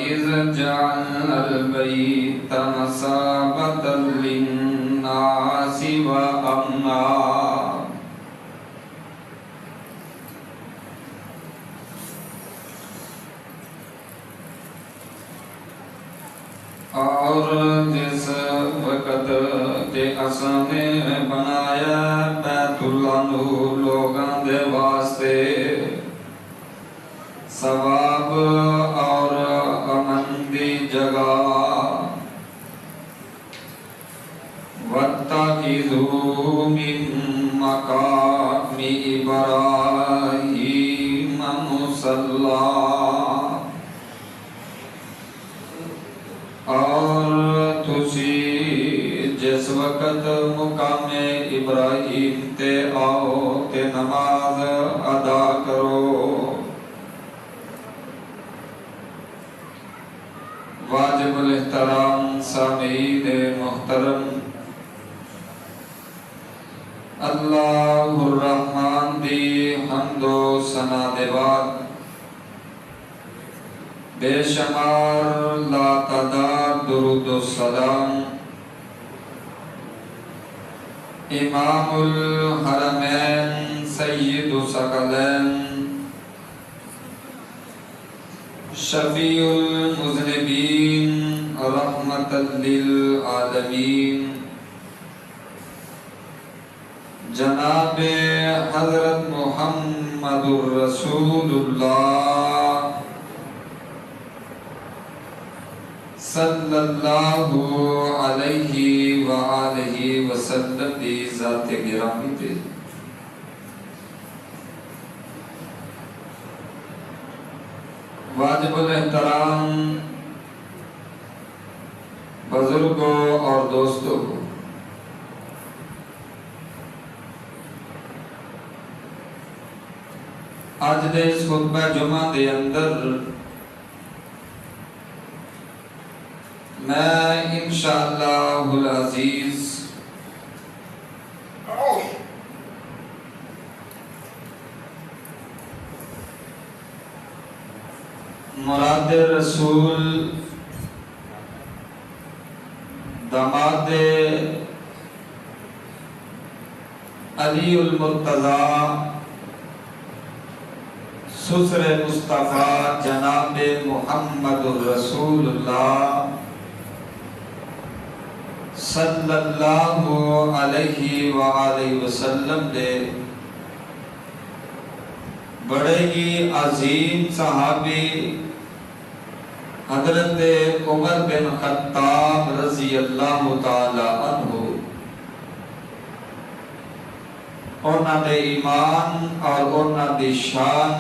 وَإِذْ جَعَلْنَا الْبَيْتَ مَثَابَةً لِلنَّاسِ وَأَمْنًا۔ اور جس وقت کہ اساں نے بنایا بیت اللہ نو لوگاں دے واسطے ثواب اور امن دی جگہ، وَاتَّخِذُوا مِن مَّقَامِ إِبْرَاهِيمَ مُصَلًّى، اور تسی جس وقت مقام ابراہیم تے آؤ تے نماز ادا کرو۔ واجب الاحترام سامعین محترم، اللہ الرحمن دی حمد و ثنا دے بعد بے شمار لا تعداد درود و سلام امام الحرمین سید ثقلین شفیع المذنبین رحمت للعالمین جناب حضرت محمد الرسول اللہ صلی اللہ علیہ وآلہ وسلم دی ذات گرامی تے واجب الاحترام بزرگوں اور دوستوں، آج دے اس خطبہ جمعہ دے اندر میں انشاءاللہ العزیز مراد رسول داماد علی المرتضیٰ سسر مصطفیٰ جناب محمد الرسول اللہ صلی اللہ علیہ وآلہ وسلم دے بڑے ہی عظیم صحابی حضرت عمر بن خطاب رضی اللہ تعالی عنہ، انہاں دے ایمان اور انہاں دی شان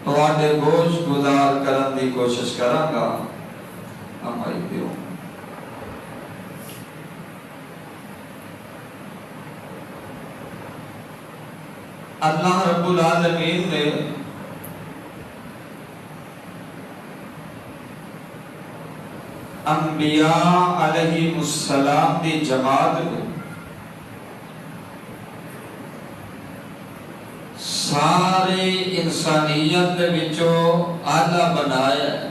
تواڈے گوش گزار کرن دی کوشش کراں گا۔ ہماری دیو اللہ رب العالمین نے انبیاء علیہ السلام دی جماعت میں ساری انسانیت دے وچوں اعلیٰ بنایا ہے،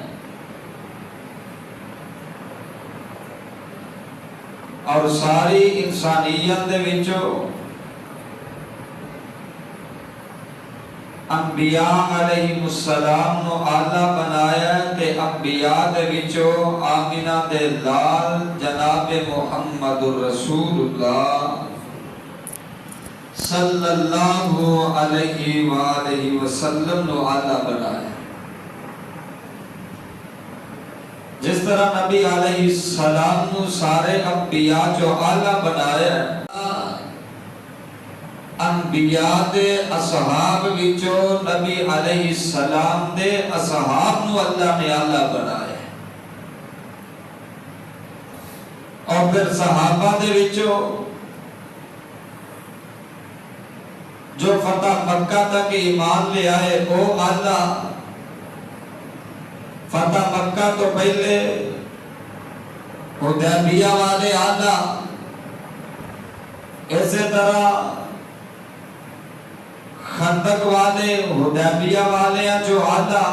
اور ساری انسانیت دے وچوں انبیاء علیہ السلام نو اعلیٰ بنایا تے انبیاء دے وچوں آمینہ دے لال جناب محمد الرسول اللہ صلی اللہ علیہ وآلہ وسلم نو اعلیٰ بنایا۔ جس طرح نبی علیہ السلام نو سارے انبیاء جو اعلیٰ بنایا، انبیاء دے اصحاب وچوں نبی علیہ السلام دے اصحاب نو اللہ نے اعلیٰ بنایا، اور پھر صحابہ دے وچوں جو فتح مکہ تک ایمان لے آئے وہ اعلیٰ، فتح مکہ تو پہلے حدیبیہ والے اعلیٰ، اسی طرح خندق والے حدیبیہ والے ہیں جو اعلیٰ،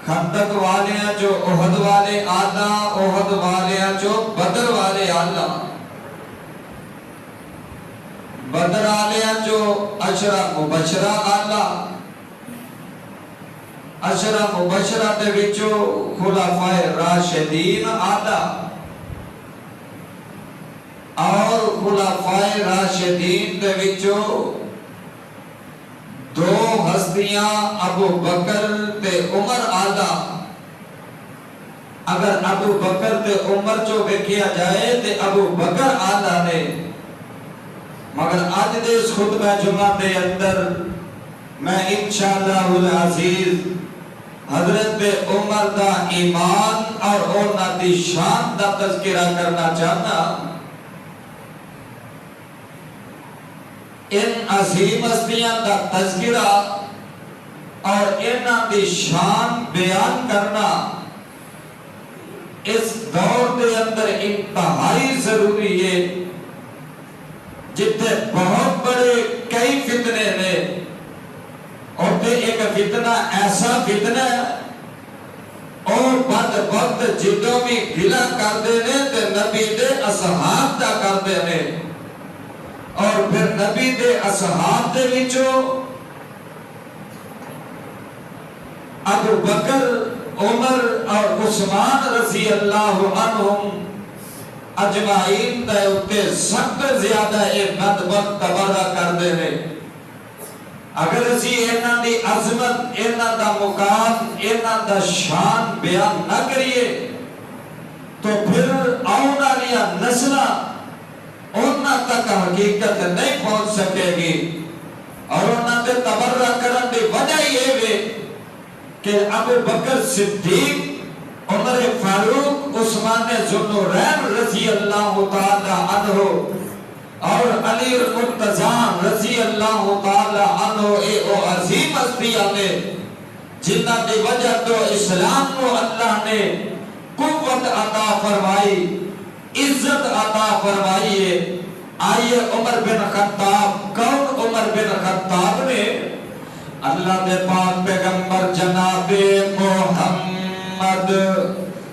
خندق والیاں چو احد والے آلہ، احد والیاں چو بدر والے آلہ، بدر والیاں چو عشرہ مبشرہ آلہ، عشرہ مبشرہ دے وچو خلفائے راشدین آلہ، اور خلفائے راشدین دے وچو دو ہستیاں ابو بکر تے عمر آدھا۔ اگر ابو بکر تے عمر جو ویکھیا جائے تے ابو بکر آدھا نے، مگر آج دے اس خطبہ جمعہ دے اندر میں انشاءاللہ العزیز حضرت عمر دا ایمان اور اونا دی شان دا تذکرہ کرنا چاہتا۔ ان عظیم ہستیاں دا تذکرہ اور انہاں دی شان بیان کرنا اس دور دے اندر انتہائی ضروری ہے، جتنے بہت بڑے کئی فتنے نے، اور تے ایک فتنہ ایسا فتنہ ہے اور بد وقت جدوں میں گلہ کر دینے تے نبی دے اصحاب دا کر دینے، اور پھر نبی دے اصحاب دے وچوں ابو بکر، عمر اور عثمان رضی اللہ عنہم اجمعین دے اتے سخت زیادہ ایک بد وقت تبرہ کر دینے۔ اگر اسی اینا دی عظمت، اینا دا مقام، اینا دا شان بیان نہ کریے تو پھر آنا لیا نسلہ انہاں تک حقیقت نہیں پہنچ سکے گی، اور انہاں دے تبرہ کرن دی وجہ یہ ہے کہ ابو بکر صدیق، عمر فاروق، عثمان ذوالنورین رضی اللہ تعالی عنہ اور علی المرتضی رضی اللہ تعالی عنہ اے او عظیم ہستیاں نے جنہ دی وجہ تو اسلام کو اللہ نے قوت عطا فرمائی، عزت عطا فرمائی ہے۔ آئیے عمر بن خطاب، کون عمر بن خطاب نے؟ اللہ دے پاک پیغمبر جناب محمد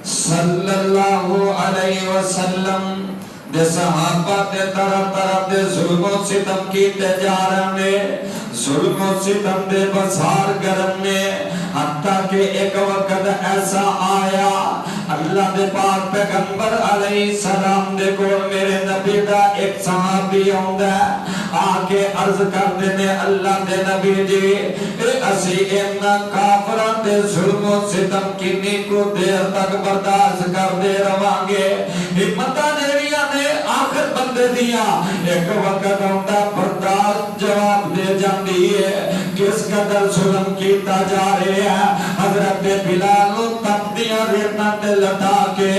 صلی اللہ علیہ وسلم دے صحابہ دے طرح طرح دے ظلم و ستم کیتے جا رہے ہیں، ظلم و ستم دے بازار گرم نے، حتیٰ کہ ایک وقت ایسا آیا اللہ دے پاک پیغمبر علیہ السلام دے کو میرے نبی دا ایک صحابی ہوندہ آکے عرض کر دینے اللہ دے نبی جی اسی اینا کافران دے ظلم و ستم کنی کو دیر تک برداشت کر دے روانگے، ہمتہ دیریا نے آخر بندے دیا ایک وقت ہوندہ برداشت جواب دے جاندی ہے، کس قدر ظلم کیتا جا رہے ہیں۔ حضرت بلال تک دیا ریتنا دے لٹا کے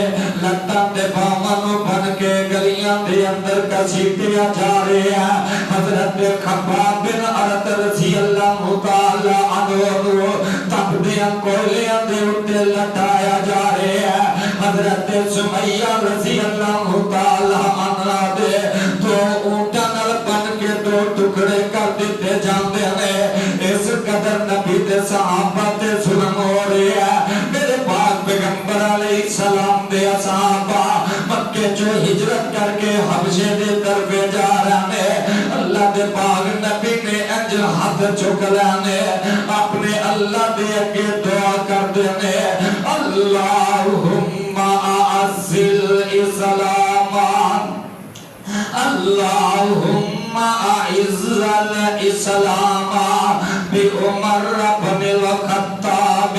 لٹا دے بامنو بن کے گلیاں دے اندر کسیتیا جا رہے ہیں۔ حضرت خباب بن عرط رضی اللہ تعالی عنہ تک دیا کولیاں دے اٹھے لٹایا جا رہے ہیں۔ حضرت سمیہ رضی اللہ تعالی عنہ دے دو اونٹا نل بن کے دو ٹکڑے کر دیتے جاندے ہیں۔ اس قدر نبی دے صحابہ دے ظلم ہو رہے ہیں۔ میرے پاک پیغمبر علیہ السلام دے صحابہ مکے جو ہجرت کر کے حبشے دے طرف جا رہے ہیں، اللہ دے پاک نبی نے انج ہاتھ چک لینے اپنے اللہ دے اگے دعا کر دینے اللہم اعزل اسلام، اللہم اعز الاسلام بی عمر بن الخطاب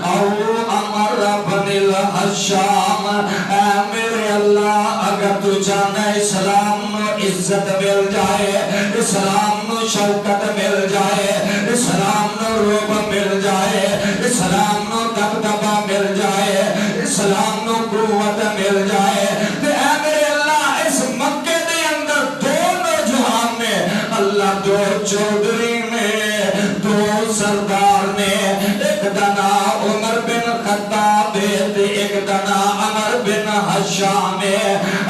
او عمر بن الحشام۔ اے میرے اللہ اگر تو چاہنا اسلام نو عزت مل جائے، اسلام نو شوکت مل جائے، اسلام نو روب مل جائے، اسلام نو دبدبہ مل جائے، اسلام نو قوت مل جائے، تو اے میرے اللہ اس مکے دے اندر دو نوجوان نے، اللہ دو چودری نے، دو سردار نے، ایک دنا عمر بن خطاب ایک دنا عمر بن حشام،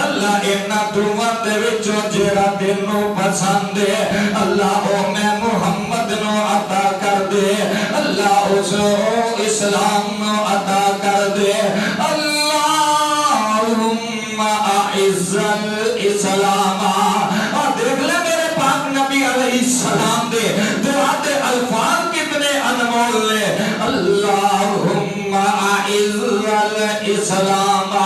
اللہ انہاں دوواں دے وچوں جیڑا تینوں پسند ہے اللہ او میں محمد نو عطا کر دے۔ اللہ اللہ اس اسلام عطا کر دے اللہم اعز الاسلام دیکھ لے میرے پاک نبی علیہ السلام دے دعاتے الفاظ کتنے انمول لے اللہم اعز الاسلام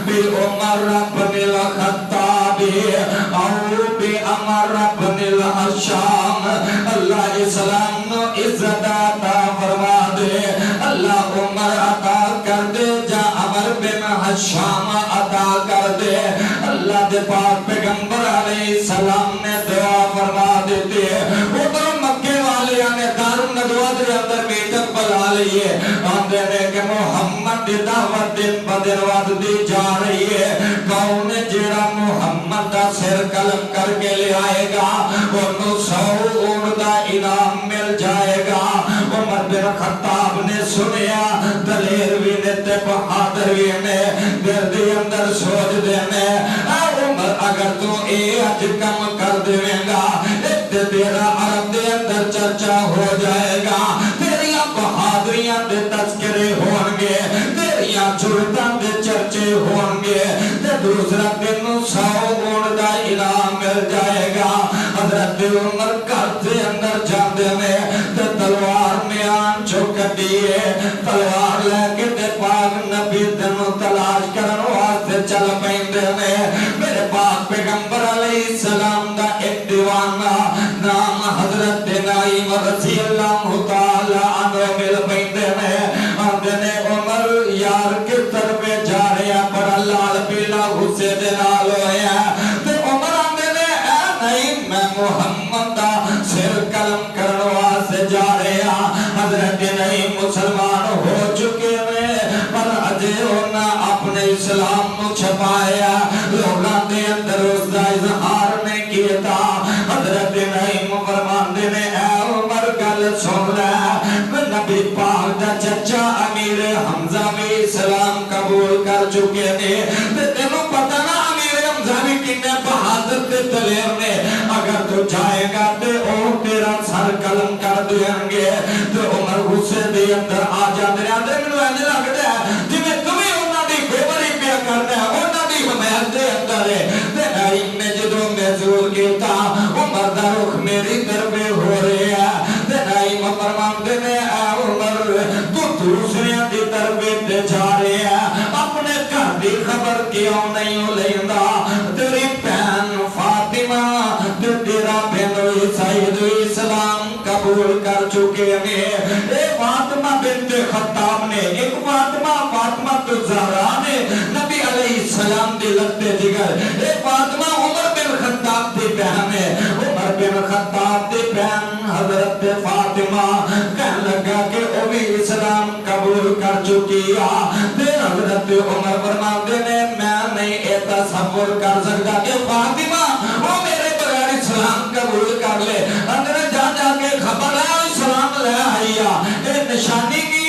be Umar bin al-Khattab O B عمر بن الحشام اللہ اسلام نو عزت عطا فرما دے اللہ عمر عطا کر دے جا عمر بن حشام عطا کر دے اللہ دے پاک پیغمبر علیہ السلام نے دعا فرما دیتے ادھر مکے والے نے دار الندوہ دے اندر میٹنگ بلا لئیے آندے نے کہ محمد دی دعوت دن بدن وعد دی جا رہی ہے کون جیڑا محمد دا سر قلم کر کے لے آئے گا انہوں 100 اونٹ دا انعام مل جائے گا عمر بن خطاب نے سنیا دلیر بھی نے تے بہادر بھی نے دل دی اندر سوچ دے نے عمر اگر تو اے اج کم کر دے گا تیرا عرب دے اندر چرچا ہو جائے گا تیریاں بہادریاں دے تذکرے ہونگے تیریاں جرتاں دے چرچے ہونگے تے دوسرا دن 100 اونٹ دا انعام مل جائے گا حضرت عمر گھر دے اندر جاندے میں تے تلوار میں آن چوکٹیے تلوار لے کے تے پاک نبی دنوں تلاش کرن واسطے چل پیندے میں میرے پاک پیغمبر علیہ السلام دا ایک دیوانہ نام حضرت نعیم رضی اللہ تعالی عنہ مل پیندے میں آندے نے عمر یار کے طرف جا رہے ہیں پر لال پیلا غصے دے نال ہوئے ہیں تے عمر آندے نے اے نعیم میں محمد دا سر قلم کرنوا سے جا رہے ہیں حضرت نعیم مسلمان ہو چکے ہیں پر اجے ہونا اپنے اسلام نو چھپایا لوگاں دے اندر اس دا اظہار نہیں کیا تھا حضرت نعیم فرماندے نے اے عمر گل سن لے نبی پاک دا چچا امیر حمزہ بھی اسلام قبول کر چکے نے تینوں پتہ نا امیر حمزہ بھی کنے بہادر تے دلیر نے اگر تو جائے گا تے او تیرا سر قلم کر دیں گے تے عمر غصے دے اندر آ جاندے اندر مینوں اینے لگدا ہے جویں تمہیں انہاں دی فیوری پیا کردا ہے انہاں دی حمایت دے اندر ہے تے نعیم نے جدوں محسوس کیتا عمر دا رخ میری طرف ہو رہا ہے تے نعیم فرماندے نے اے عمر تو دوسریاں دی طرف تے جا رہے ہے اپنے گھر دی خبر کیوں نہیں لیندا تیری بہن فاطمہ تے تیرا بہن سید اسلام قبول کر چکے ہیں اے فاطمہ بنت خطاب نے ایک فاطمہ تو زہرا نے نبی علیہ السلام دی لگتے جگر اے فاطمہ عمر بن خطاب دی بہن ہے عمر بن خطاب دی بہن حضرت فاطمہ کہنے لگا کہ او بھی اسلام قبول کر چکی تے حضرت عمر فرماندے نے میں نہیں اے تصور کر سکتا کہ فاطمہ وہ میرے بغیر اسلام قبول کر لے اندر جا جا کے خبر ہے اسلام لے آئی اے نشانی کی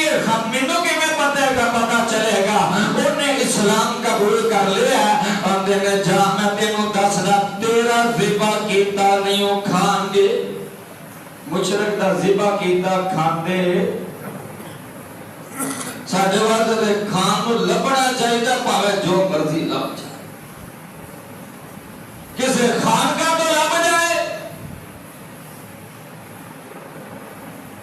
مینوں کی میں پتہ چلے گا انہیں اسلام قبول کر لیا اندر نے جا میں تینوں دسدا تیرا ذبح کیتا نہیں کھان گے مشرک دا ذبح کیتا کھاندے ساڈے واسطے کھان نوں لبنا چاہیے پاوے جو مرضی لب جائے کسے خانقاہ تو لب جائے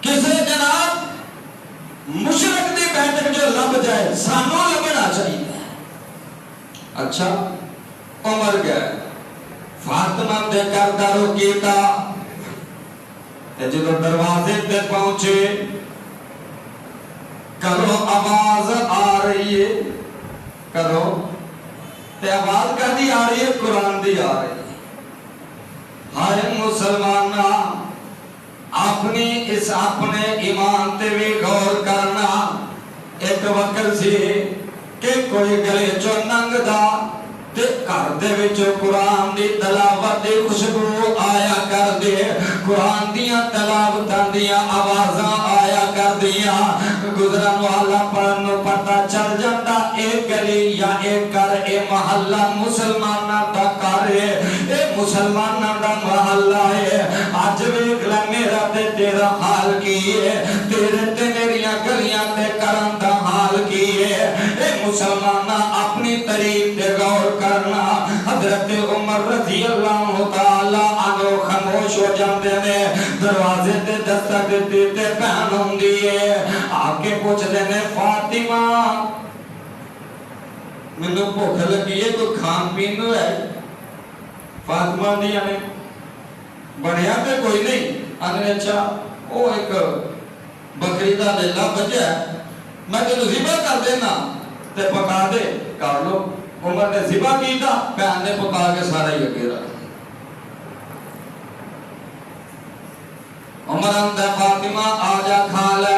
کسے جناب مشرک دی بیٹھک جو لب جائے سانوں لبنا چاہیے اچھا عمر گئے فاطمہ دے کر دارو کیتا جدو دروازے تے پہنچے کرو آواز آ رہی ہے کرو تے آواز کر دی آ رہی ہے قرآن دی آ رہی ہے ہائے مسلمانہ اپنے ایمان تے بھی غور کرنا ایک وقت سی کہ کوئی گلے چو ننگ دا تے کر دے وچ قرآن دی تلاوت دی خوشبو آیا کر دے قرآن دیاں تلاوتاں دیاں آوازاں آیا کر دیا گزرن والا پر نو پتہ چل جاتا اے گلی یا اے گھر اے محلہ مسلمانہ دا گھر ہے اے مسلمانہ دا محلہ ہے آج ویکھ لے میرا تے تیرا حال کی ہے تیرے تے میریاں گلیاں تے کرن دا حال کی ہے اے مسلمانہ اپنی تعریف تے غور کرنا حضرت عمر رضی اللہ تعالی عنہ خاموش ہو جاندے نے دروازے تے دستک دیتے تے بہن ہوندی ہے آکے پوچھ دے نے فاطمہ مینوں بھوک لگی ہے کوئی کھان پین ہے فاطمہ دی نے بنیا تے کوئی نہیں آنے اچھا وہ ایک بکری دا لیلا بچہ ہے میں تینوں ذبح کر دینا تے پکا دے کر لو عمر نے ذبح کیتا بہن نے پکا کے سارا ہی اگے رکھ عمر اندر فاطمہ آجا کھا لے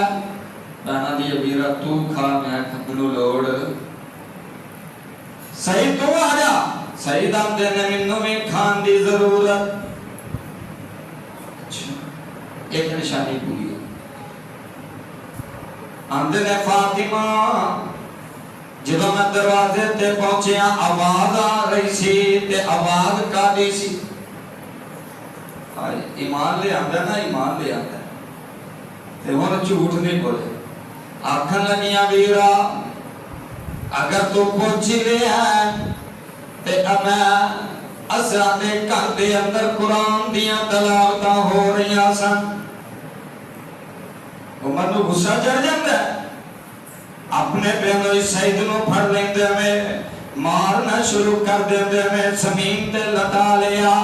بہنہ دی ابیرہ تو کھا میں کھنو لوڑ سعید تو آجا سعید آپ دینے منوں میں کھان دی ضرورت ایک نشانی پوری ہے اندر نے فاطمہ جب میں دروازے تے پہنچے آواز آ رہی سی تے آواز کا دی سی ایمان لے آندہ نا ایمان لے آندہ تے وہ جھوٹ نہیں بولے آکھن لگیاں ویرا اگر تو پہنچی لے ہیں تے میں اسرا دے گھر دے اندر قرآن دیاں تلاوتاں ہو رہی سن عمر نو غصہ چڑھ جاتا ہے اپنے بہنوں سعید نو پھڑ لیندے میں مارنا شروع کر دیندے میں زمین تے لٹا لیا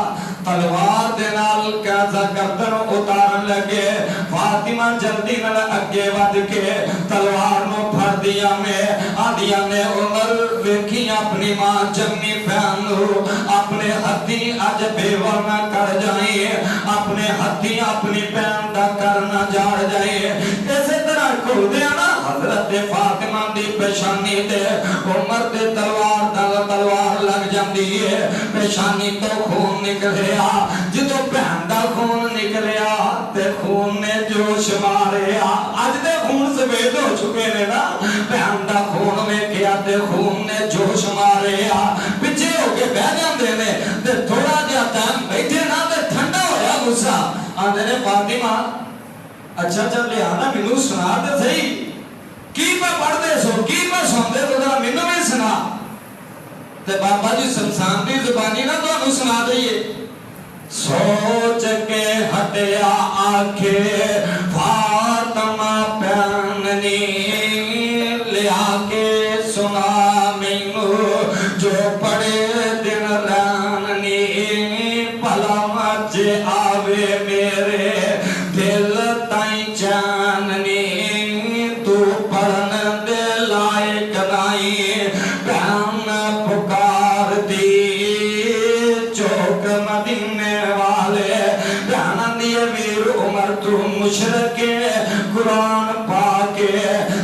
تلوار دے نال کیسا گردن اتارن لگے فاطمہ جلدی نال اگے ود کے تلوار نو پھڑ دیا میں آدیا نے عمر ویکھی اپنی ماں جمی بہن نو اپنے ہتھی اج بیوہ نہ کر جائیں اپنے ہتھی اپنی بہن دا کرنا جاڑ جائیں اسی طرح کھل دیا نا حضرت فاطمہ دی پیشانی تے عمر تے تلوار لگ جاندی ہے پیشانی تو خون نکلیا جدو بہن دا خون نکلیا تے خون نے جوش ماریا اج دے خون سفید ہو چکے نے نا بہن دا خون ویکھیا تے خون نے جوش ماریا پیچھے ہو کے بہ جاندے نے تے تھوڑا جہا ٹائم بیٹھے نا تے ٹھنڈا ہویا غصہ آندے نے فاطمہ اچھا چل لیا نا مینوں سنا تے صحیح کی میں پڑھ دے سو کی میں سن دے تو ذرا مینوں بھی سنا تے بابا جی سمسان دی زبانی نہ تو سنا دئیے سوچ کے ہٹیا آنکھے فاطمہ پہننی لیا کے سنا مینوں جو پڑے دن راننی پلا مچ آوے میرے دل تائیں چاننی تو پڑھن دے لائق نہیں بہن پکار دی چوک مدینے والے بہن دی امیر عمر تو مشرق قرآن پاکے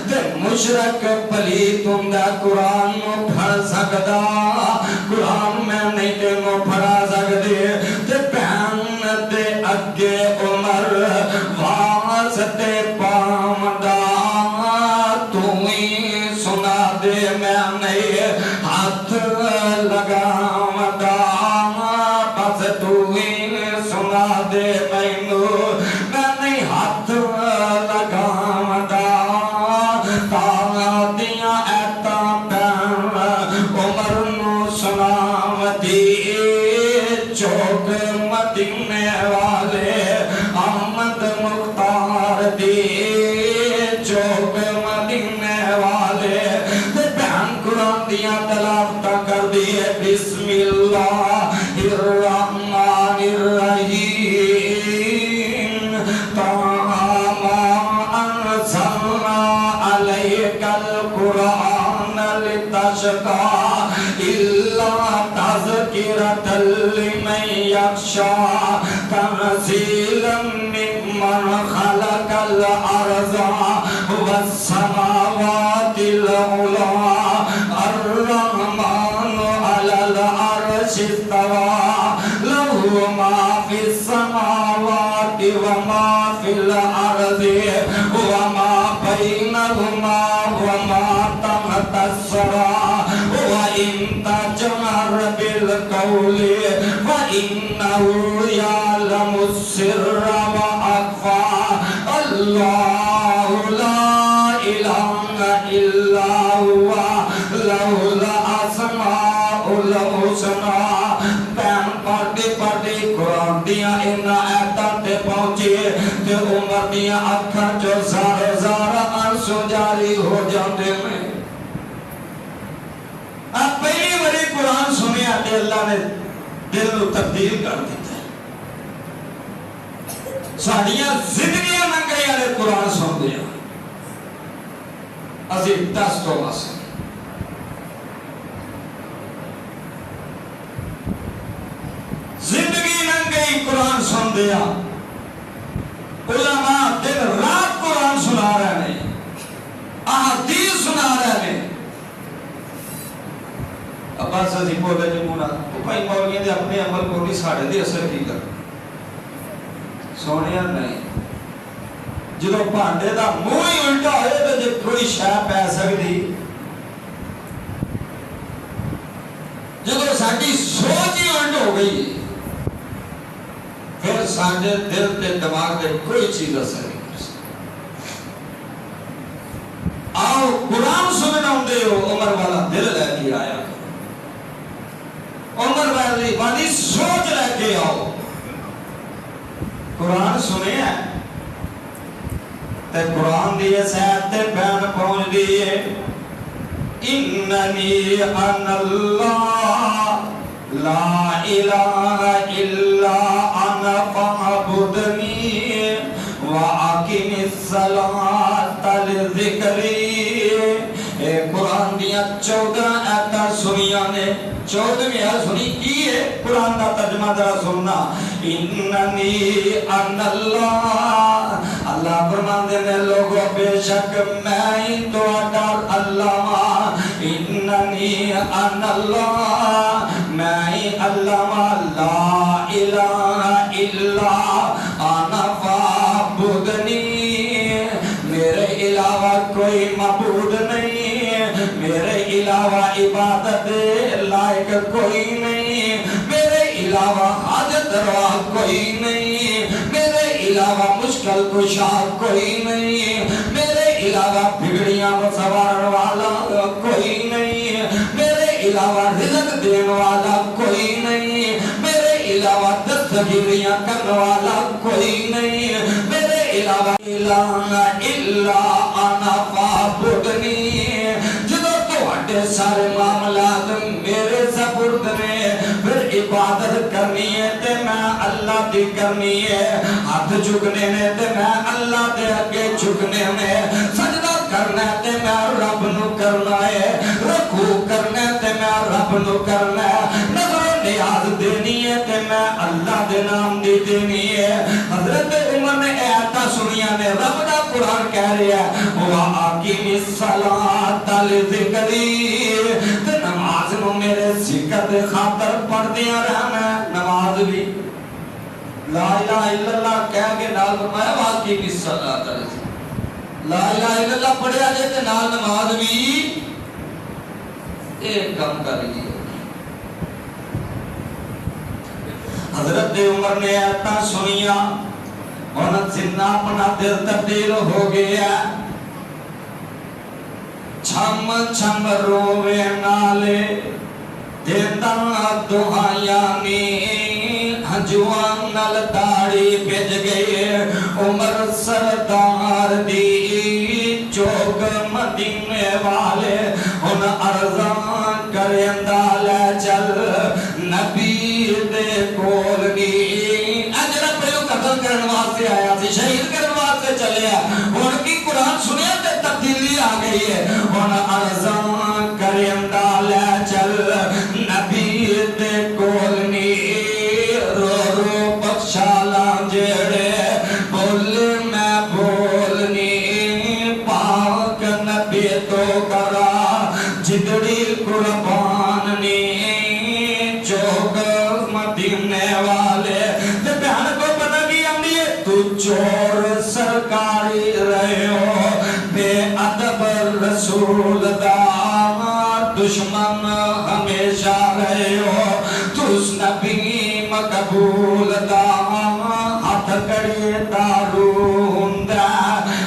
تے مشرق پلیتوں دا قرآن نو پڑھ سکدا قرآن میں نہیں تے نو پڑھا سکدے تے بہن دے اگے عمر واسطے پامدا تو ہی سنا دے میں نہیں ہاتھ لگاودا بس تو ہی سنا دے مینوں میں نہیں ہاتھ لگاودا تاں دیاں ایتاں پہن عمر نو سناوندی چوک مدینے والے احمد مختار دی چوک مدینے والے بہن قرآن دیاں تلاوتاں کر دیے بسم اللہ الرحمن الرحیم تاما انزلنا علیک القرآن لتشقى إلا تذکرة لمن یخشى تنزیلا ممن خلق الارض والسماوات العلى الرحمن على العرش استوى له ما في السماوات وما في الأرض وما تحت الثرى وإن تجهر بالقول فإنه يعلم السر وأخفى الله لا إله إلا هو له الأسماء الحسنى پڑھتی قرآن دیا ان آیتاں تے پہنچے تے عمر دیا اکھاں چو زار زار آنسو جاری ہو جاندے میں اب پہلی بڑی قرآن سنی آتے اللہ نے دل کو تبدیل کر دیتا ہے ساڑیاں زندگیاں نہ گئی آلے قرآن سن دیا عزیز دس تو بس زندگی نہ گئی قرآن سن دیا علماء دن رات قرآن سنا رہے ہیں احادیث سنا رہے ہیں عباس عزیز بولے جو مونا تو بھائی مولوی دے اپنے عمل کو نہیں ساڑھے دے اثر کی کر سونیا نہیں جدو پانڈے دا موئی الٹا ہوئے تو جب کوئی شاہ پہ سکتی جدو ساڑھی سوچ ہی الٹ ہو گئی پھر سانجے دل تے دماغ دے کوئی چیز اثر نہیں کر سکتا آؤ قرآن سننا ہوں دے ہو عمر والا دل لے کے آیا عمر والی سوچ لے کے آؤ قرآن سنے ہیں تے قرآن دیئے سیت تے پہن پہنچ دیئے اننی ان اللہ لا الہ الا انا فاعبدنی واقم الصلاۃ لذکری قرآن دیا 14 آیات سنیاں نے 14ویں آیت سنی کی ہے قرآن کا ترجمہ ذرا سننا اننی ان اللہ اللہ فرماتے ہیں لوگوں بے شک میں ہی تو اڈر اللہ اننی ان اللہ میں ہی اللہ لا الہ الا انا فاعبدنی میرے علاوہ کوئی معبود نہیں میرے علاوہ عبادت لائق کوئی نہیں میرے علاوہ حاجت روا کوئی نہیں میرے علاوہ مشکل کشا کوئی نہیں میرے علاوہ بگڑیاں سوارن والا کوئی نہیں میرے علاوہ رزق دین والا کوئی نہیں میرے علاوہ دستگیریاں کرنے والا کوئی نہیں میرے علاوہ الہ الا انا فاعبدنی جدو تواڈے سارے معاملات میرے سپرد نے پھر عبادت کرنی ہے تے میں اللہ دی کرنی ہے ہاتھ جھکنے نے تے میں اللہ دے اگے جھکنے نے سجدہ کرنا تے میں رب نو کرنا ہے رکوع کرنا تے میں رب نو کرنا ہے نظر نیاز دینی ہے تے میں اللہ دے نام دی دینی ہے حضرت عمر نے آیاتاں سنیاں نے رب دا قرآن کہہ رہا ہے وَأَقِمِ الصَّلَاةَ لِذِكْرِي تے نماز نو میرے ذکر دے خاطر پڑھ دیا رہنا ہے نماز بھی لا الہ الا اللہ کہہ کے نال فرمایا وَأَقِمِ الصَّلَاةَ لِذِكْرِي لا الہ الا اللہ پڑھیا جائے تے نال نماز بھی ایک کم کر لی حضرت عمر نے آیتاں سنیاں انہاں زندہ اپنا دل تبدیل ہو گیا چھم چھم روے نالے دیتا دعائیاں نی ہنجوان نل داڑی بھج گئے عمر سردار دی چوک مدینے والے ان ارزان کرندہ لے چل نبی دے کول نی اجرہ پہلو قتل کرن واسطے آیا تھی شہید کرن واسطے چلے ان کی قرآن سنیا تے تبدیلی آ گئی ہے ان ارزان کرندہ لے چل نبی دے کول نی رو رو بخشالا جڑے بول میں بولنی پاک نبی تو کرا جدڑی قربان نی چوک مدینے والے تے بہن کو پتہ کی آمدی ہے تو چور سرکاری رہے ہو بے ادب رسول دا دشمن ہمیشہ رہے ہو تس نبی مقبول دا ہاتھ کڑی دارو ہوندا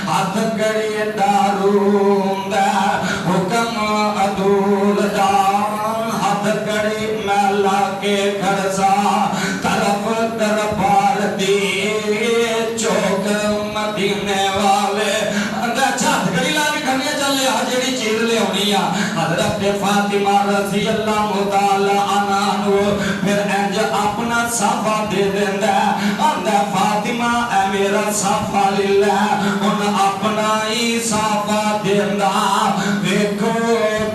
ہاتھ کڑی دارو ہوندا حکم عدول دا ہاتھ کڑی میلا کے گھرزا طرف دربار دی چوک مدینے والے چھت کڑی لا کے کھڑی چلے جڑی چیز لے ہونی حضرت فاطمہ رضی اللہ تعالی عنہ پھر انج اپنا صافہ دے دیندا آندا فاطمہ اے میرا صافہ للہ ان اپنا ہی صافہ دیندا ویکھو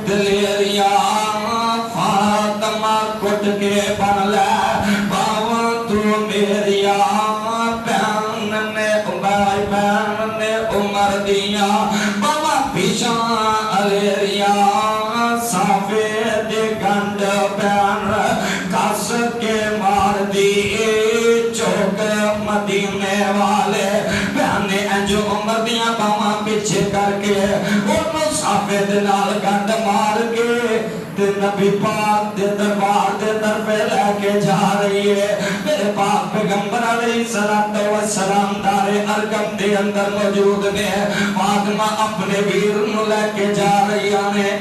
دلیریاں فاطمہ کٹ کے بن لے باواں تو میریا بہن نے عمر دیاں باواں پیچھاں الیریاں سافید گنڈ پہن کس کے مار دی چوک مدینے والے بہنے انجو عمر دیاں باواں پیچھے کر کے انہوں سافید نال گنڈ مار کے تے نبی پاک دے دربار دے طرفے لے کے جا رہی ہے میرے پاک پیغمبر علیہ السلام دار ارقم دے اندر موجود نے فاطمہ اپنے ویر نو لے کے جا رہی آنے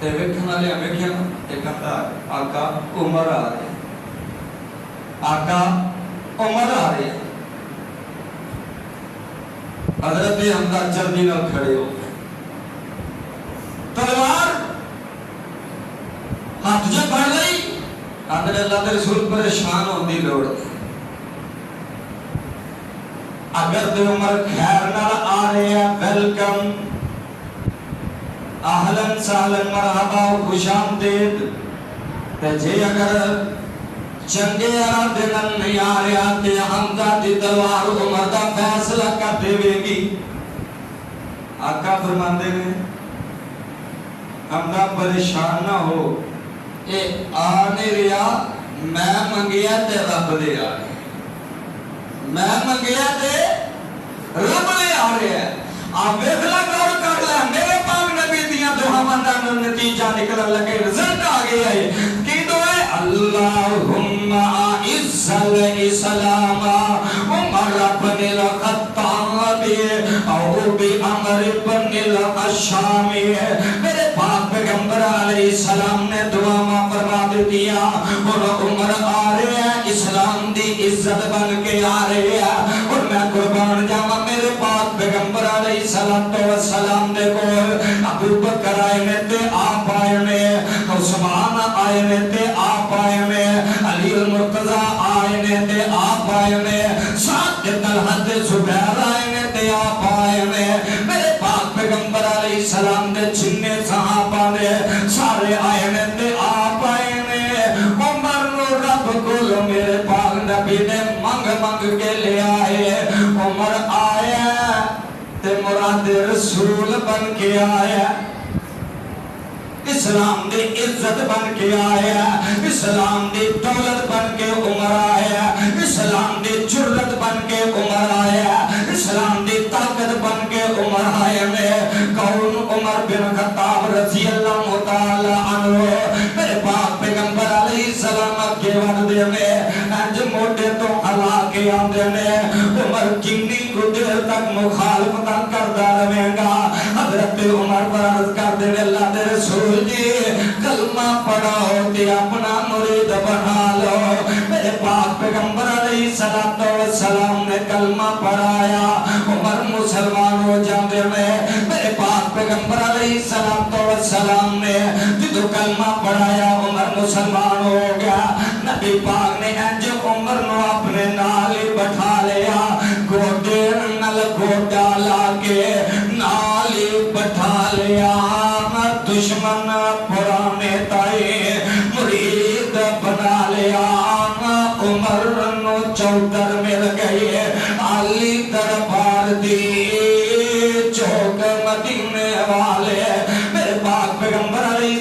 تے ویکھن والے ویکھیا تے کہندا آقا عمر آ رہے آقا عمر آ رہے حضرت حمزہ جلدی نال کھڑے ہو تلوار ہاتھ جو پڑھ لئی آدھر اللہ کے رسول پریشان ہوندی لوڑ اگر تے عمر خیر نال آ رہے ہیں ویلکم اہلن سہلن مرحبا خوش آمدید تے جے اگر چنگے ارادے نال نہیں آ رہا تے حمزہ دی تلوار عمر دا فیصلہ کر دے گی آقا فرماندے نے حمزہ پریشان نہ ہو اے آنے ریا میں منگیا تے رب دے آ رہے میں منگیا تے رب دے آ رہے ہیں آپ ویخلا گور کر لیں میرے پاک نبی دیاں دعاواں دا نتیجہ نکلن لگے رزلٹ آ گیا ہے کی دعائے اللہم اعز الاسلام عمر بن الخطاب او بعمر بن الشام میرے پاک پیغمبر علیہ السلام نے دعا فرما دیا اور عمر آ رہے ہیں اسلام دی عزت بن کے آ رہے ہیں اور میں قربان جاواں میرے پاک پیغمبر علیہ السلام دے کول ابو بکر آئے نے تے آپ آئے نے عثمان آئے نے تے آپ آئے نے علی المرتضی آئے نے تے آپ آئے نے سعد بن طلحہ زبیر آئے نے تے آپ آئے نے میرے پاک پیغمبر علیہ السلام دے جننے صحابہ نے سارے آئے نے تے آپ آئے نے عمر نو رب کول میرے پاک نبی نے منگ کے لے آئے عمر آیا تے مراد رسول بن کے آیا اسلام دی عزت بن کے آیا اسلام دی دولت بن کے عمر آیا اسلام دی جرت بن کے عمر آیا اسلام دی طاقت بن کے عمر آیا میں کون عمر بن خطاب رضی اللہ تعالی عنہ میرے پاک پیغمبر علیہ السلام کے وعدے میں انج موٹے تو ہلا کے آندے نے عمر کنی کو دیر تک مخالفت کردا رہے گا حضرت عمر پر عرض کر دے اللہ دے رسول جی کلمہ پڑھو تے اپنا مرید بنا لو میرے پاک پیغمبر علیہ السلام نے کلمہ پڑھایا عمر مسلمان ہو جاندے میں میرے پاک پیغمبر علیہ السلام نے جدو کلمہ پڑھایا عمر مسلمان ہو گیا نبی پاک نے انج عمر نو اپنے نال بٹھا لیا گوڈے نال گوڈا لا کے نال بٹھا لیا دشمن پرانے تائے مرید بنا لیا عمر نو چودر مل گئے علی دربار دی چوک مدینے والے میرے پاک پیغمبر علیہ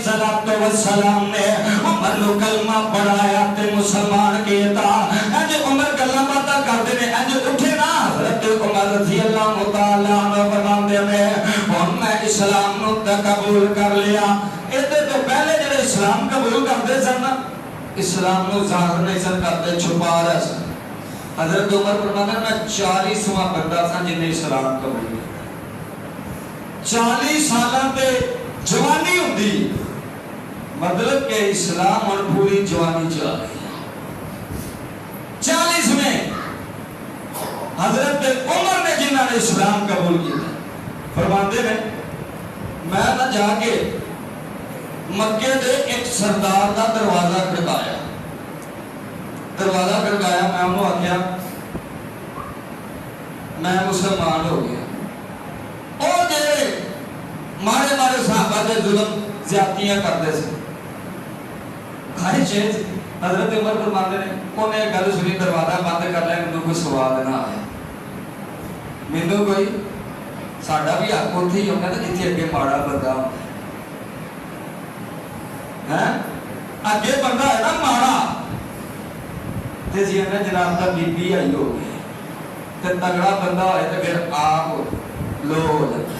السلام نے عمر نو کلمہ پڑھایا تے مسلمان کیتا انج عمر گلاں باتاں کردے نے انج اٹھے نا حضرت عمر رضی اللہ تعالی عنہ فرماندے نے ہن میں اسلام نو قبول کر لیا. ادھر تو پہلے جڑے اسلام قبول کرتے سن اسلام نو ظاہر نہیں سن کرتے, چھپا رہے سن. حضرت عمر فرماتے ہیں میں 40واں بندہ تھا جن نے اسلام قبول کیا. 40 سالاں تے جوانی ہوندی, مطلب کہ اسلام اور پوری جوانی چلا رہی ہے. 40 میں حضرت عمر نے جنہوں نے اسلام قبول کیا فرماتے ہیں میں نہ جا کے مکے دے ایک سردار دا دروازہ کھڑکایا. دروازہ کھڑکایا, میں انہوں آکھیا میں مسلمان ہو گیا. اور جے مارے مارے صحابہ دے ظلم زیادتیاں کرتے سے کھائی چیز. حضرت عمر فرماتے ہیں انہیں ایک گل سنی, دروازہ بند کر لیا, مینوں کوئی سوال نہ آیا. مینوں کوئی ساڈا بھی حق اتھے ہی ہوتا ہے جتھے اگے ماڑا بندہ ہے, اگے بندہ ہے نا ماڑا تے جی نے جناب دا بی بی آئی ہو گئی تے تگڑا بندہ ہوئے تے پھر آپ لو ہو جاتا.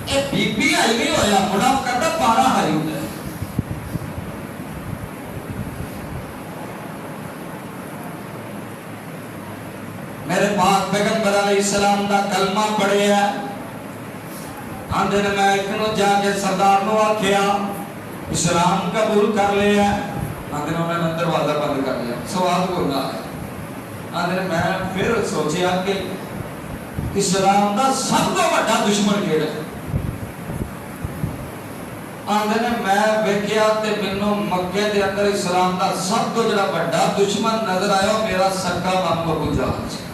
اے بی بی آئی نہیں ہویا, مناف کرتا پارا ہائی ہوتا ہے. میرے پاک پیغمبر علیہ السلام دا کلمہ پڑھے ہے. آندھے نے میں اکنو جا کے سردار نو آکھیا اسلام قبول کر لیا. آندھے نے انہوں نے دروازہ بند کر لیا, سوال کو نہ آیا. آندھے نے میں پھر سوچیا کہ اسلام دا سب تو بڑا دشمن کیڑا ہے. آندھے نے میں بیکھیا تے مینوں مکے دے اندر اسلام دا سب تو جڑا بڑا دشمن نظر آیا میرا سکا مامو ابو جہل سی.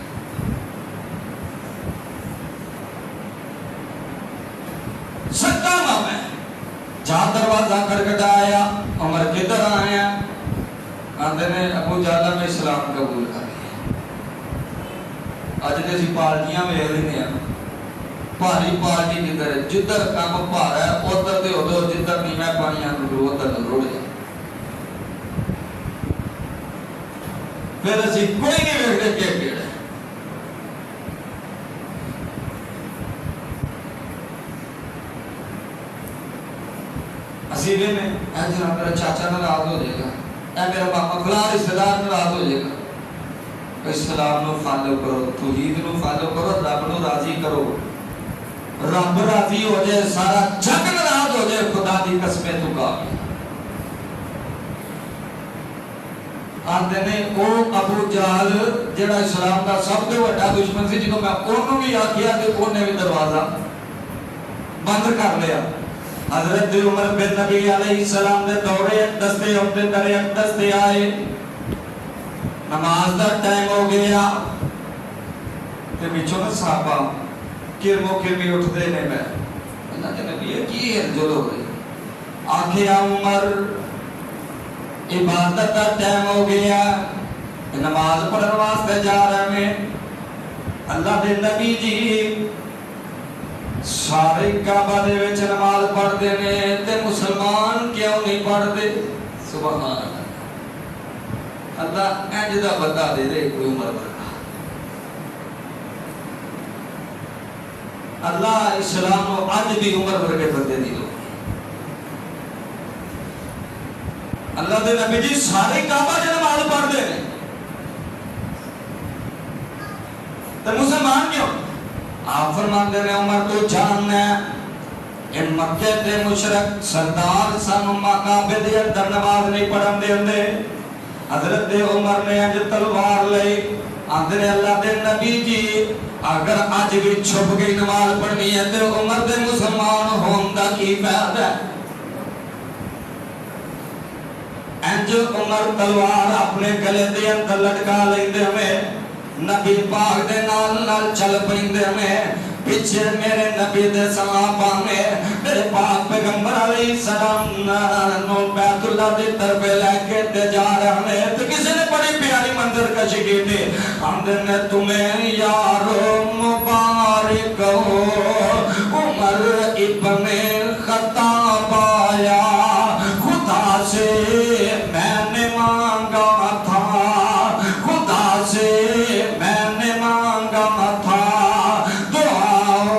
سکا ماما ہے. جہاں دروازہ کھڑکھڑایا, عمر کدھر آیا؟ آندھے نے ابو جہل میں اسلام قبول کر لیا. اج تے اسی پارٹیاں ویکھ لینے ہیں, بھاری پارٹی کدھر ہے, جدھر کام بھارا ہے ادھر تے ادھر, جدھر نیواں پانی ادھر رڑ جائے. پھر اسی کوئی نہیں ویکھدے کہ کیڑا ہے. اسی میں اے جناب میرا چاچا ناراض ہو جائے گا, اے میرا ماما فلاں رشتہ دار ناراض ہو جائے گا. اسلام نو فالو کرو, توحید نو فالو کرو, رب نو راضی کرو. رب راضی ہو جائے سارا جگ ناراض ہو جائے, خدا دی قسمیں تو کافی. آندے نے او ابو جہل جڑا اسلام دا سب تو بڑا دشمن سی, جدوں میں اونوں بھی آکھیا تے اونے بھی دروازہ بند کر لیا. حضرت عمر بن نبی علیہ السلام دے دورے اقدس دے ہوتے درے اقدس دے آئے, نماز دا ٹائم ہو گیا تے بچوں نے صحابہ کرمو کرمی اٹھتے نے. میں اللہ کے نبی کی ہلچل ہو گئی. آکھیا عمر عبادت دا ٹائم ہو گیا, نماز پڑھن واسطے جا رہے ہیں. اللہ دے نبی جی سارے کعبہ دے وچ نماز پڑھدے نے تے مسلمان کیوں نہیں پڑھدے؟ سبحان اللہ. اللہ انج دا بندہ دے دے کوئی عمر ورگا. اللہ اسلام نو اج بھی عمر ورگے بندے دی لو. اللہ دے نبی جی سارے کعبہ دے نماز پڑھدے نے تے مسلمان کیوں؟ آپ فرماتے ہیں عمر تو جاننا ہے ان مکے دے مشرک سردار سن کعبے دے اندر نماز نہیں پڑھن دے اندے. حضرت عمر نے اج تلوار لئی. آندے نے اللہ دے نبی جی اگر اج بھی چھپ گئی نماز پڑھنی ہے تے عمر دے مسلمان ہون دا کی فائدہ ہے؟ انج عمر تلوار اپنے گلے دے اندر لٹکا لیندے ہمیں, نبی پاک دے نال نال چل پیندے ہمیں. پیچھے میرے نبی دے صحابہ میں میرے پاک پیغمبر علیہ السلام نو بیت اللہ دی طرف لے کے تے جا رہے ہیں. تو کسی نے بڑی پیاری منظر کشی کی تھی. آندے نے تمہیں یارو مبارک ہو عمر ابن خطاب آیا, خدا سے میں نے مانگا تھا, خدا سے میں نے مانگا تھا, دعا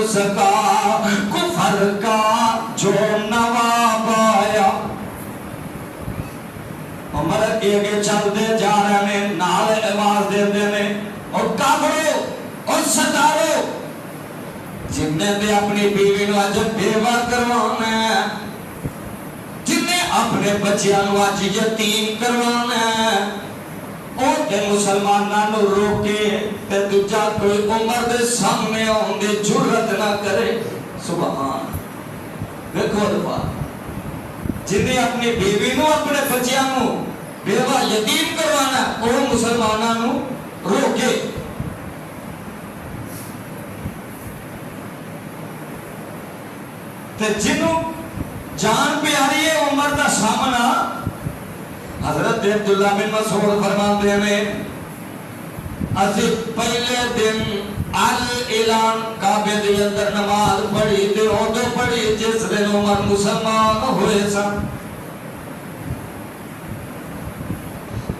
اس کا کفر کا جو نواب آیا. عمر کے آگے چلتے جا رہے ہیں, نال آواز دیتے ہیں, اور کافرو اور ستارو, جن نے اپنی بیوی نو اج بیوہ کروانا ہے, جن نے اپنے بچیاں نو اج یتیم کروانا ہے, او تے مسلماناں نو روکے تے دوجا کوئی عمر دے سامنے آن دی جرت نہ کرے. سبحان. دیکھو دفعہ جن نے اپنی بیوی نو اپنے بچیاں نو بیوہ یتیم کروانا, او مسلماناں نو روکے. تے جنوں جان پیاری ہے عمر دا سامنا, حضرت عبداللہ بن مسعود فرماتے ہیں اسی پہلے دن اعلان کعبے دے اندر نماز پڑھی تے اودوں پڑھی جس دن عمر مسلمان ہوئے سن.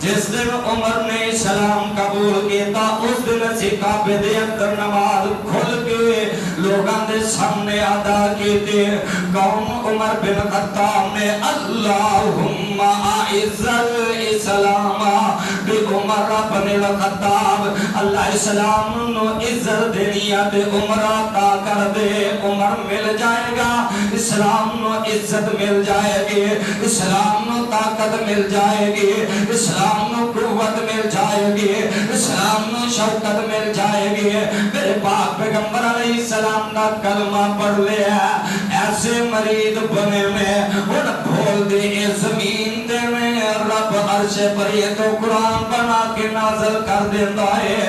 جس دن عمر نے اسلام قبول کیتا اس دن اسی کعبے دے اندر نماز کھل کے لوگاں دے سامنے ادا کیتے. کون؟ عمر بن خطاب نے اللہم اعز الاسلام بعمر بن الخطاب, اللہ اسلام نو عزت دینی تے عمر عطا کر دے. عمر مل جائے گا, اسلام نو عزت مل جائے گی, اسلام نو طاقت مل جائے گی, اسلام نو قوت مل جائے گی, اسلام نو شوکت مل جائے گی. میرے پاک پیغمبر علیہ السلام دا کلمہ پڑھ لیا, ایسے مرید بنے میں ان بھول دے زمین دے میں رب عرش پر یہ تو قرآن بنا کے نازل کر دیتا ہے.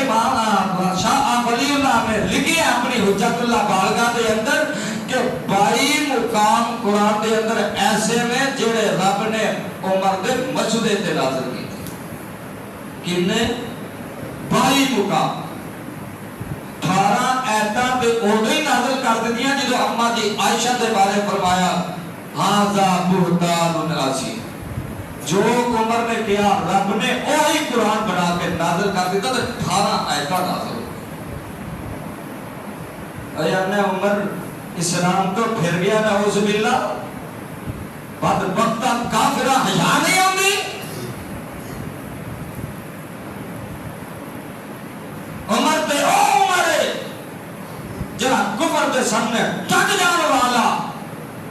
امام شاہ ولی اللہ نے لکھی اپنی حجت اللہ بالغاہ دے اندر کہ 22 مقام قرآن دے اندر ایسے میں جڑے رب نے عمر دے مسجدے تے نازل کی تھی. کنے 22 مقام 18 ایتاں تے اودوں ہی نازل کر دتیاں جدو اما جی عائشہ دے بارے فرمایا ھذا بہتان عظیم. جو عمر نے کیا رب نے وہی قرآن بنا کے نازل کر دیتا تو 18 ایتاں نازل ہو. اے عمر اسلام تو پھر گیا, نعوذ باللہ. بدبختہ کافرہ حیا نہیں آندی. عمر تے او عمر ہے جہاں کفر دے سامنے ٹک جان والا,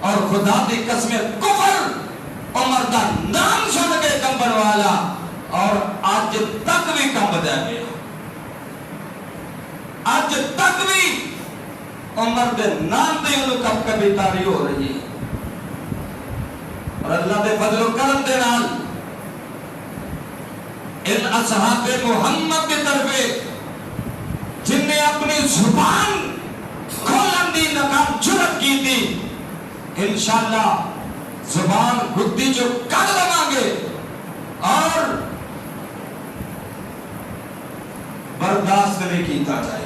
اور خدا دی قسم کفر عمر دا نام سن کے کمبن والا, اور آج تک بھی کمب دے گیا. آج تک بھی عمر دے نام دے انہوں کب کبھی تاری ہو رہی ہے. اور اللہ دے فضل و کرم دے نال ان اصحاب محمد کی طرف جن نے اپنی زبان کھولن دی ناکام جرت کی تھی, انشاءاللہ زبان گدی جو کر لگا گے اور برداشت نہیں کیتا جائے گا.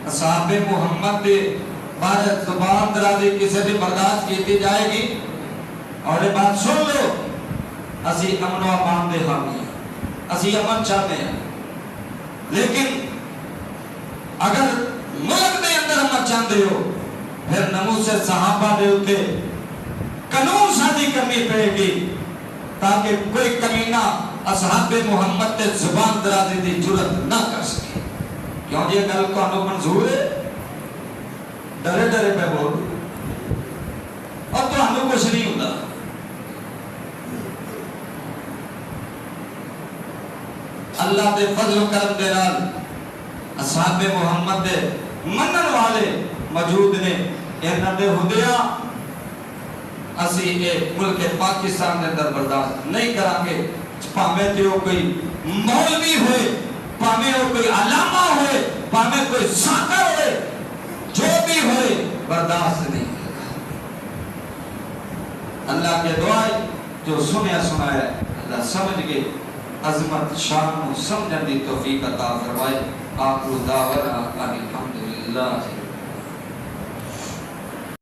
اصحاب محمد دے بارے زبان درازی کسی بھی برداشت کیتی جائے گی. اور یہ بات سن لو, اسی امن و امان دے حامی ہیں, اسی امن چاہتے ہیں, لیکن اگر ملک دے اندر امن چاہتے ہو پھر نموز صحابہ دے ہوتے قانون سازی کرنی پڑے گی تاکہ کوئی کمینہ اصحاب محمد تے زبان درازی دی جرت نہ کر سکے. کیوں یہ گل کو منظور ہے؟ ڈرے ڈرے پہ بول اور تو ہمیں کچھ نہیں ہوتا. اللہ دے فضل و کرم دے نال اصحاب محمد دے منن والے موجود نے. انہاں دے ہدیاں اسی ملک پاکستان دے اندر برداشت نہیں کریں گے. پاویں تے او کوئی مولوی ہوئے, پاویں او کوئی علامہ ہوئے, پاویں کوئی ساکر ہوئے, جو بھی ہوئے برداشت نہیں کرے گا. اللہ کے دعائیں جو سنیا سنایا اللہ سمجھ کے عظمت شان و سمجھن دی توفیق عطا فرمائے. آخر دعوانا الحمدللہ.